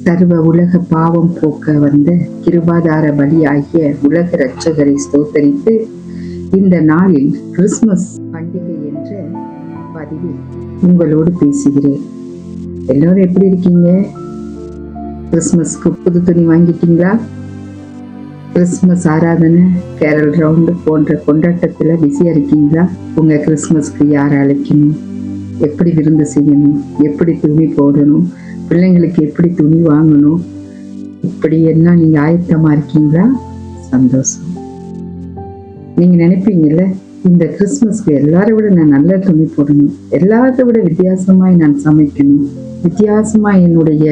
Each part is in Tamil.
சர்வ உலக பாவம் போக்க வந்த கிருபாதார பலியாகிய உலக இரட்சகரை ஸ்தோத்தரித்து இந்த நாளில் கிறிஸ்துமஸ் பண்டிகை என்ற பதிவில் உங்களோடு பேசுகிறேன். எல்லாரும் எப்படி இருக்கீங்க? கிறிஸ்துமஸ்க்கு புது துணி வாங்கிட்டீங்களா? கிறிஸ்துமஸ் ஆராதனை, கேரல் ரவுண்டு போன்ற கொண்டாட்டத்துல பிஸியா இருக்கீங்களா? உங்க கிறிஸ்துமஸ்க்கு யாரை அழைக்கணும், எப்படி விருந்து செய்யணும், எப்படி துணி போடணும், பிள்ளைங்களுக்கு எப்படி துணி வாங்கணும், இப்படி எல்லாம் நீங்க ஆயத்தமா இருக்கீங்களா? சந்தோஷம். நீங்க நினைப்பீங்கல்ல, இந்த கிறிஸ்துமஸ்க்கு எல்லாரை விட நான் நல்ல துணி போடணும், எல்லாரை விட வித்தியாசமாய் நான் சமைக்கணும், வித்தியாசமா என்னுடைய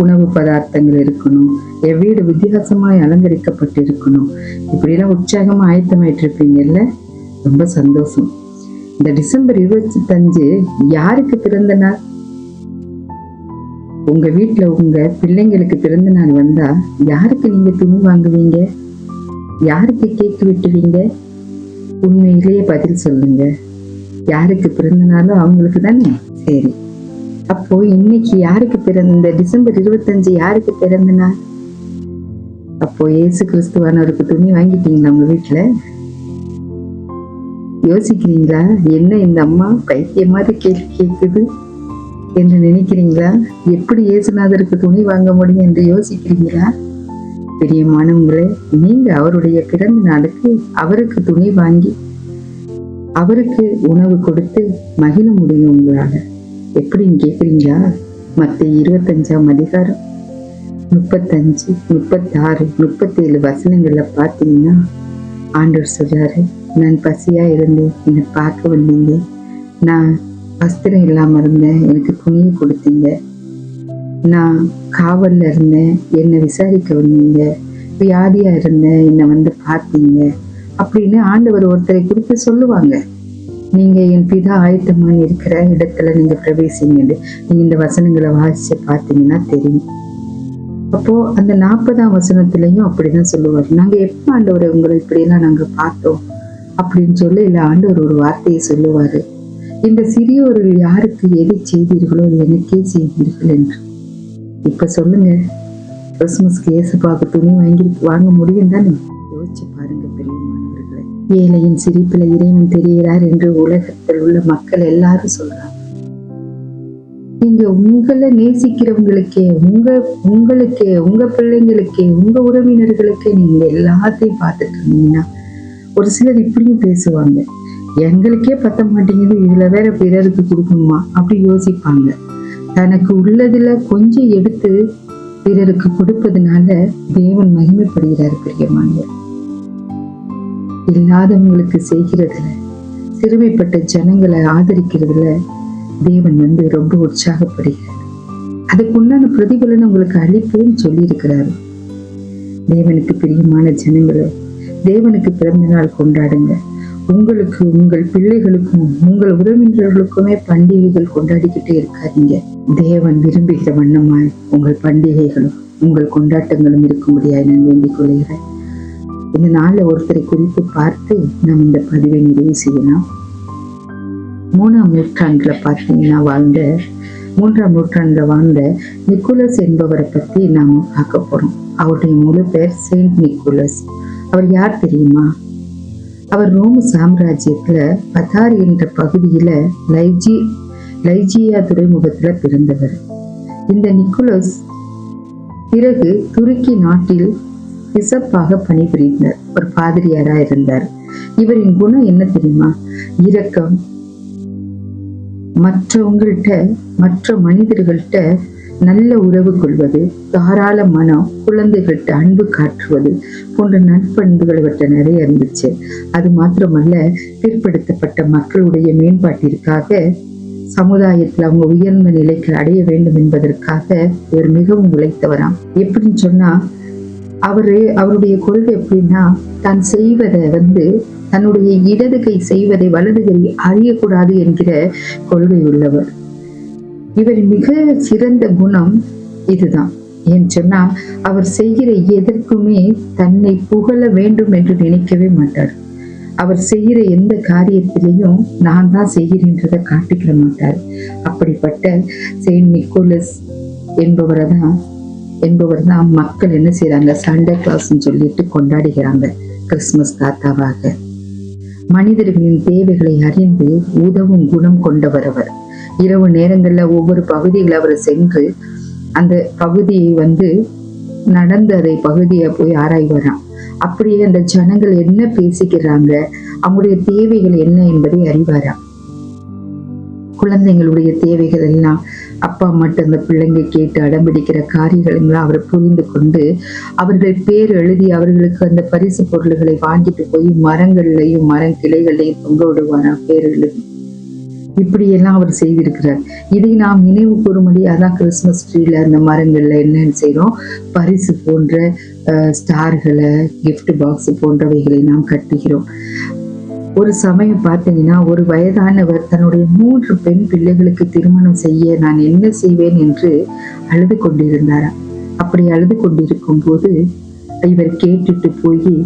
உணவு பதார்த்தங்கள் இருக்கணும், என் வீடு வித்தியாசமாய் அலங்கரிக்கப்பட்டு இருக்கணும், இப்படிலாம் உற்சாகமா ஆயத்தமாயிட்டு இருப்பீங்கல்ல. ரொம்ப சந்தோஷம். இந்த டிசம்பர் 25 யாருக்கு பிறந்த நாள்? உங்க வீட்டுல உங்க பிள்ளைங்களுக்கு பிறந்த நாள் வந்தா யாருக்கு நீங்க துணி வாங்குவீங்க? யாருக்கு கேக் வெட்டுவீங்க? உண்மையிலேயே பதில் சொல்லுங்க. யாருக்கு பிறந்த நாளும் அவங்களுக்கு தானே. சரி, அப்போ இன்னைக்கு யாருக்கு பிறந்த டிசம்பர் 25 யாருக்கு பிறந்த நாள்? அப்போ இயேசு கிறிஸ்துவானவருக்கு துணி வாங்கிட்டீங்களா உங்க வீட்டுல? யோசிக்கிறீங்களா, என்ன இந்த அம்மா பைத்திய மாதிரி கேள்வி கேட்குது என்று நினைக்கிறீங்களா? எப்படி இயேசுநாதருக்கு துணி வாங்க முடியும் என்று யோசிக்கிறீங்களா? பிரியமானவங்களே, நீங்க அவருடைய பிறந்த நாளுக்கு அவருக்கு துணி வாங்கி அவருக்கு உணவு கொடுத்து மகிழ முடியும் உங்களால. எப்படின்னு கேக்குறீங்களா? மத்தேயு 25ஆம் அதிகாரம் 35, 36, 37 வசனங்கள்ல பார்த்தீங்கன்னா ஆண்டவர் சொல்றாரு, நான் பசியா இருந்தேன், என்னை பார்க்க வந்தீங்க, நான் வஸ்திரம் இல்லாம இருந்தேன், எனக்கு துணியை கொடுத்தீங்க, நான் காவல்ல இருந்தேன், என்னை விசாரிக்க வந்தீங்க, வியாதியா இருந்தேன், என்னை வந்து பார்த்தீங்க அப்படின்னு ஆண்டவர் ஒருத்தரை குறித்து சொல்லுவாங்க. நீங்க என் பிதா ஆயத்தமான இருக்கிற இடத்துல நீங்க பிரவேசிங்க. நீங்க இந்த வசனங்களை வாசிச்சு பார்த்தீங்கன்னா தெரியும். அப்போ அந்த 40ஆம் வசனத்திலையும் அப்படிதான் சொல்லுவாரு, நாங்க எப்ப ஆண்டவரை உங்களை இப்படியெல்லாம் நாங்க பார்த்தோம் அப்படின்னு சொல்லி இல்ல ஆண்டவர் ஒரு வார்த்தையை சொல்லுவாரு, இந்த சிறியோர்கள் யாருக்கு எதை செய்தீர்களோ எனக்கே செய்தீர்கள் என்று. இப்ப சொல்லுங்க, கிறிஸ்துமஸ்க்கு இயேசுப்பாவுக்கு துணி வாங்க முடியும் தானே? யோசிச்சு பாருங்க பிரியமானவர்களே. ஏழையின் சிரிப்புல இறைவன் தெரிகிறார் என்று உலகத்தில் உள்ள மக்கள் எல்லாரும் சொல்றாங்க. நீங்க உங்களை நேசிக்கிறவங்களுக்கே, உங்களுக்கே, உங்க பிள்ளைங்களுக்கே, உங்க உறவினர்களுக்கே நீங்க எல்லாத்தையும் பார்த்துட்டு இருந்தீங்கன்னா ஒரு சிலர் இப்படியும் பேசுவாங்க, எங்களுக்கே பத்த மாட்டேங்குது, இதுல வேற பிறருக்கு கொடுக்கணுமா அப்படி யோசிப்பாங்க. தனக்கு உள்ளதுல கொஞ்சம் எடுத்து பிறருக்கு கொடுப்பதனால தேவன் மகிமைப்படுகிறார். பிரியமானவர், இல்லாதவங்களுக்கு செய்கிறதுல, சிறுமைப்பட்ட ஜனங்களை ஆதரிக்கிறதுல தேவன் ரொம்ப உற்சாகப்படுகிறார். அதுக்குண்டான பிரதிபலனை உங்களுக்கு அளிப்பேன்னு சொல்லி இருக்கிறாரு. தேவனுக்கு பிரியமான ஜனங்களோ, தேவனுக்கு பிறந்த நாள் கொண்டாடுங்க. உங்களுக்கு, உங்கள் பிள்ளைகளுக்கும், உங்கள் உறவினர்களுக்குமே பண்டிகைகள் கொண்டாடிக்கிட்டே இருக்காதீங்க. தேவன் விரும்புகிற வண்ணமாய் உங்கள் பண்டிகைகளும் உங்கள் கொண்டாட்டங்களும் இருக்கும்படியாய் நான் வேண்டிக் கொள்கிறேன். இந்த நாள்ல ஒருத்தரை குறித்து பார்த்து நாம் இந்த பதிவை நிறைவு செய்யலாம். 3ஆம் நூற்றாண்டுல பார்த்தீங்கன்னா மூன்றாம் நூற்றாண்டுல வாழ்ந்த நிக்கோலஸ் என்பவரை பத்தி நாம பார்க்க போறோம். அவருடைய முழு பெயர் செயின்ட் நிக்கோலஸ். அவர் யார் தெரியுமா? அவர் ரோம சாம்ராஜ்யத்துல பதார் என்ற பகுதியில லைஜியா துறைமுகத்துல பிறந்தவர். இந்த நிக்கோலஸ் பிறகு துருக்கி நாட்டில் பிசப்பாக பணிபுரிந்தார். ஒரு பாதிரியாரா இருந்தார். இவரின் குணம் என்ன தெரியுமா? இரக்கம், மற்ற மனிதர்கள்ட்ட நல்ல உறவு கொள்வது, தாராள மனம், குழந்தைகள்கிட்ட அன்பு காட்டுவது போன்ற நற்பண்புகள் இவற்றை நிறைய இருந்துச்சு. அது மாத்திரமல்ல, பிற்படுத்தப்பட்ட மக்களுடைய மேம்பாட்டிற்காக, சமுதாயத்துல அவங்க உயர்ந்த நிலைக்கு அடைய வேண்டும் என்பதற்காக இவர் மிகவும் உழைத்தவராம். எப்படின்னு சொன்னா, அவருடைய கொள்கை எப்படின்னா, தான் செய்வதை தன்னுடைய இடது கை செய்வதை வலது கை அறியக்கூடாது என்கிற கொள்கை உள்ளவர். இவர் மிக சிறந்த குணம் இதுதான். ஏன்னு சொன்னா, அவர் செய்கிற எதற்குமே தன்னை புகழ வேண்டும் என்று நினைக்கவே மாட்டார். அவர் செய்கிற எந்த காரியத்திலையும் நான் தான் செய்கிறேன்றதை காட்டிக்கிற மாட்டார். அப்படிப்பட்ட செயின்ட் நிக்கோலஸ் என்பவரை தான் என்பவர் தான் மக்கள் என்ன செய்யறாங்க, சண்டே கிளாஸ்ன்னு சொல்லிட்டு கொண்டாடுகிறாங்க கிறிஸ்துமஸ் தாத்தாவாக. மனிதர்களின் தேவைகளை அறிந்து உதவும் குணம் கொண்டவர் அவர். இரவு நேரங்கள்ல ஒவ்வொரு பகுதிகளை அவர் சென்று அந்த பகுதியை நடந்து அதை பகுதியை போய் ஆராய்வாராம். அப்படியே அந்த ஜனங்கள் என்ன பேசிக்கிறாங்க, அவங்களுடைய தேவைகள் என்ன என்பதை அறிவாராம். குழந்தைங்களுடைய தேவைகள் எல்லாம் அப்பா மட்டும் அந்த பிள்ளைங்க கேட்டு அடம்பிடிக்கிற காரியங்கள் எல்லாம் அவர் புரிந்து கொண்டு அவர்கள் பேர் எழுதி அவர்களுக்கு அந்த பரிசு பொருள்களை வாங்கிட்டு போய் மரங்கள்லையும் கிளைகள்லையும் தொங்க விடுவாராம் பேர் எழுதி. இப்படியெல்லாம் அவர் செய்திருக்கிறார். இதை நாம் நினைவு கூறும்படி அதான் கிறிஸ்துமஸ் ட்ரீல அந்த மரங்கள்ல என்னன்னு செய்யறோம், பரிசு போன்ற ஸ்டார்களை, கிஃப்ட் பாக்ஸ் போன்றவைகளை நாம் கட்டுகிறோம். ஒரு சமயம் பார்த்தீங்கன்னா ஒரு வயதானவர் தன்னுடைய 3 பெண் பிள்ளைகளுக்கு திருமணம் செய்ய நான் என்ன செய்வேன் என்று அழுது கொண்டிருந்தாராம். அப்படி அழுது கொண்டிருக்கும் போது இவர் கேட்டுட்டு போய்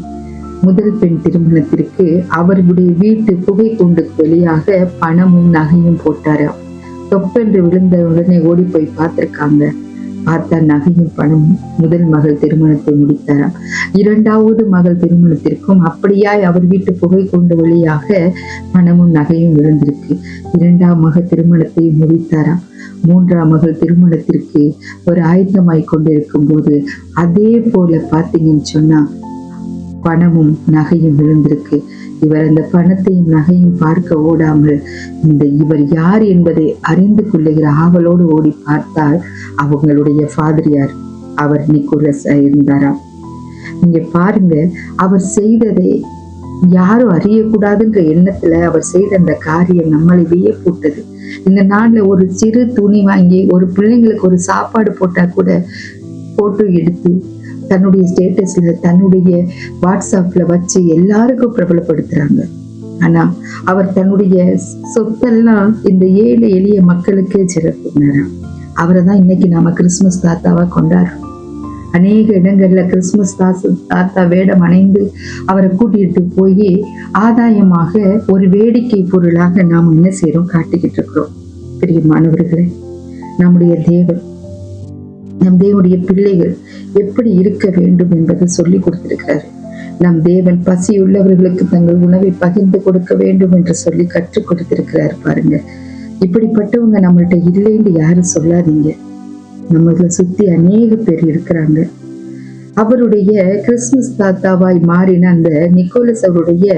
முதல் பெண் திருமணத்திற்கு அவர்களுடைய வீட்டு புகை கூண்டுக்கு வெளியாக பணமும் நகையும் போட்டாராம். தொப்பென்று விழுந்த உடனே ஓடி போய் பார்த்திருக்காங்க. பார்த்தா நகையும் பணமும் முதல் மகள் திருமணத்தை முடித்தாராம். 2வது மகள் திருமணத்திற்கும் அப்படியாய் அவர் வீட்டு புகை கூண்டு வழியாக பணமும் நகையும் விழுந்திருக்கு. 2ஆம் மகள் திருமணத்தை முடித்தாராம். 3ஆம் மகள் திருமணத்திற்கு ஒரு ஆயத்தமாய் கொண்டிருக்கும் போது அதே போல பார்த்தீங்கன்னு சொன்னா பணமும் நகையும் விழுந்திருக்கு. இவர் அந்த பணத்தையும் நகையும் பார்க்க ஓடாமல் இவர் யார் என்பதை அறிந்து கொள்ளுகிற ஆவலோடு ஓடி பார்த்தால் அவங்களுடைய ஃபாதரியார், அவர் நிக்கோலஸ் இருந்தாராம். நீங்க பாருங்க, அவர் செய்ததை யாரும் அறியக்கூடாதுன்ற எண்ணத்துல அவர் செய்த அந்த காரியம் நம்மளை வியப்பூட்டது. இந்த நாள்ல ஒரு சிறு துணி வாங்கி ஒரு பிள்ளைங்களுக்கு ஒரு சாப்பாடு போட்டா கூட போட்டோ எடுத்து தன்னுடைய ஸ்டேட்டஸ்ல தன்னுடைய வாட்ஸ்அப்ல வச்சு எல்லாருக்கும் பிரபலப்படுத்துறாங்க. ஆனா அவர் தன்னுடைய சொத்தெல்லாம் இந்த ஏழை எளிய மக்களுக்கு சிறப்புனாராம். அவரை தான் இன்னைக்கு நாம கிறிஸ்துமஸ் தாத்தாவா கொண்டாடுறோம். அநேக இடங்கள்ல கிறிஸ்துமஸ் தாத்தா வேடம் அணைந்து அவரை கூட்டிட்டு போய் ஆதாயமாக ஒரு வேடிக்கை பொருளாக நாம் என்ன செய்யறோம், காட்டிக்கிட்டு இருக்கிறோம். பிரியமானவர்களே, நம்முடைய தேவன், நம் தேவனுடைய பிள்ளைகள் எப்படி இருக்க வேண்டும் என்பதை சொல்லி கொடுத்திருக்கிறார். நம் தேவன் பசியுள்ளவர்களுக்கு தங்கள் உணவை பகிர்ந்து கொடுக்க வேண்டும் என்று சொல்லி கற்றுக் கொடுத்திருக்கிறார். பாருங்க, இப்படிப்பட்டவங்க நம்மள்ட்ட இல்லைன்னு யாரும் சொல்லாதீங்க. நம்மள சுத்தி அநேக பேர் இருக்கிறாங்க. அவருடைய கிறிஸ்துமஸ் தாத்தாவாய் மாறின அந்த நிக்கோலஸ் அவருடைய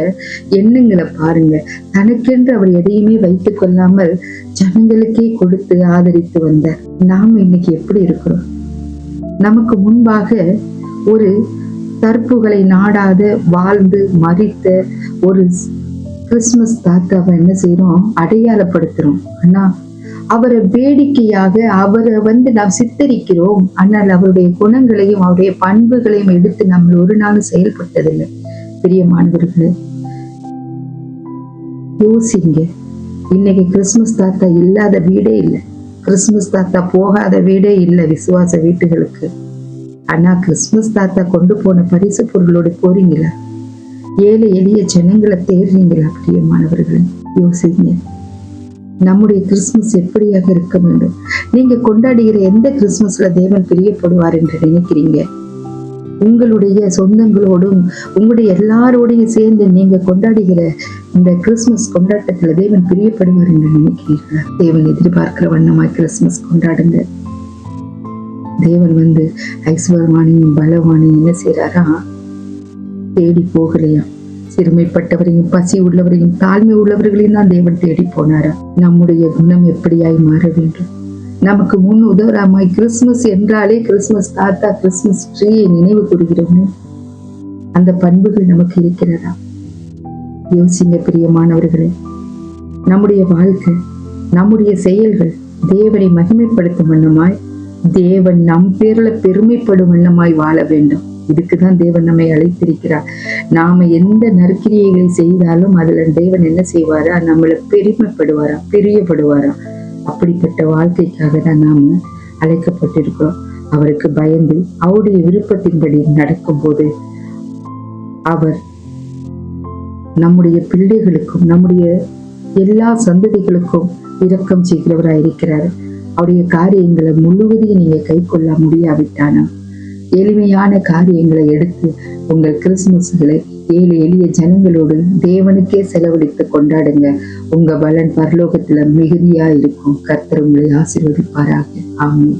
எண்ணங்களை பாருங்க. தனக்கென்று அவர் எதையுமே வைத்துக் கொள்ளாமல் ஜனங்களுக்கே கொடுத்து ஆதரித்து வந்தார். நாம இன்னைக்கு எப்படி இருக்கிறோம்? நமக்கு முன்பாக ஒரு தற்புகளை நாடாத வாழ்ந்து மறித்த ஒரு கிறிஸ்துமஸ் தாத்தாவை என்ன செய்யறோம், அடையாளப்படுத்துறோம். ஆனா அவரை வேடிக்கையாக அவரை நாம் சித்தரிக்கிறோம். ஆனால் அவருடைய குணங்களையும் அவருடைய பண்புகளையும் எடுத்து நம்ம ஒரு நாளும் செயல்பட்டதில்லை. பிரியமானவர்களே, யோசிங்க. இன்னைக்கு கிறிஸ்துமஸ் தாத்தா இல்லாத வீடே இல்லை, கிறிஸ்துமஸ் தாத்தா போகாத வீடே இல்லை விசுவாச வீட்டுகளுக்கு. ஆனா கிறிஸ்துமஸ் தாத்தா கொண்டு போன பரிசு பொருளோடு போறீங்களா? ஏழை எளிய ஜனங்களை தேடுறீங்களா? பிரியமானவர்களே, யோசிங்க. நம்முடைய கிறிஸ்துமஸ் எப்படியாக இருக்க வேண்டும்? நீங்க கொண்டாடுகிற எந்த கிறிஸ்துமஸ்ல தேவன் பிரியப்படுவார் என்று நினைக்கிறீங்க? உங்களுடைய சொந்தங்களோடும் உங்களுடைய எல்லாரோடையும் சேர்ந்து நீங்க கொண்டாடுகிற இந்த கிறிஸ்துமஸ் கொண்டாட்டத்துல தேவன் பிரியப்படுவார் என்று நினைக்கிறீர்களா? தேவன் எதிர்பார்க்கிற வண்ணமாய் கிறிஸ்துமஸ் கொண்டாடுங்க. தேவன் ஐஸ்வர்வானையும் பலவானையும் என்ன செய்யறாரா, தேடி போகலையா? சிறுமைப்பட்டவரையும் பசி உள்ளவரையும் தாழ்மை உள்ளவர்களையும் தான் தேவன் தேடி போனாரா? நம்முடைய குணம் எப்படியாய் மாற வேண்டும்? நமக்கு முன் உதாரணமாய் கிறிஸ்துமஸ் என்றாலே கிறிஸ்துமஸ் தாத்தா, கிறிஸ்துமஸ் ட்ரீயை நினைவு கூறுகிறோம். அந்த பண்புகள் நமக்கு இருக்கிறதா? யோசிங்க பிரியமானவர்களே. நம்முடைய வாழ்க்கை, நம்முடைய செயல்கள் தேவனை மகிமைப்படுத்தும் வண்ணமாய், தேவன் நம் பேர்ல பெருமைப்படும் வண்ணமாய் வாழ வேண்டும். இதுக்குதான் தேவன் நம்மை அழைத்திருக்கிறார். நாம எந்த நற்கிரியைகளை செய்தாலும் அதுல தேவன் என்ன செய்வாரா, நம்மள பெருமைப்படுவாரா, பிரியப்படுவாரா. அப்படிப்பட்ட வாழ்க்கைக்காக தான் நாம அழைக்கப்பட்டிருக்கிறோம். அவருக்கு பயந்து அவருடைய விருப்பத்தின்படி நடக்கும் போது அவர் நம்முடைய பிள்ளைகளுக்கும் நம்முடைய எல்லா சந்ததிகளுக்கும் இரக்கம் செய்கிறவராய் இருக்கிறார். அவருடைய காரியங்களை முழுவதையும் நீங்க கை கொள்ள முடியாவிட்டானா எளிமையான காரியங்களை எடுத்து உங்கள் கிறிஸ்துமஸ்களை ஏழு எளிய ஜனங்களோடு தேவனுக்கே செலவழித்து கொண்டாடுங்க. உங்க பலன் பரலோகத்துல மிகுதியா இருக்கும். கர்த்தர் உங்களை ஆசீர்வதிப்பாராக. ஆமென்.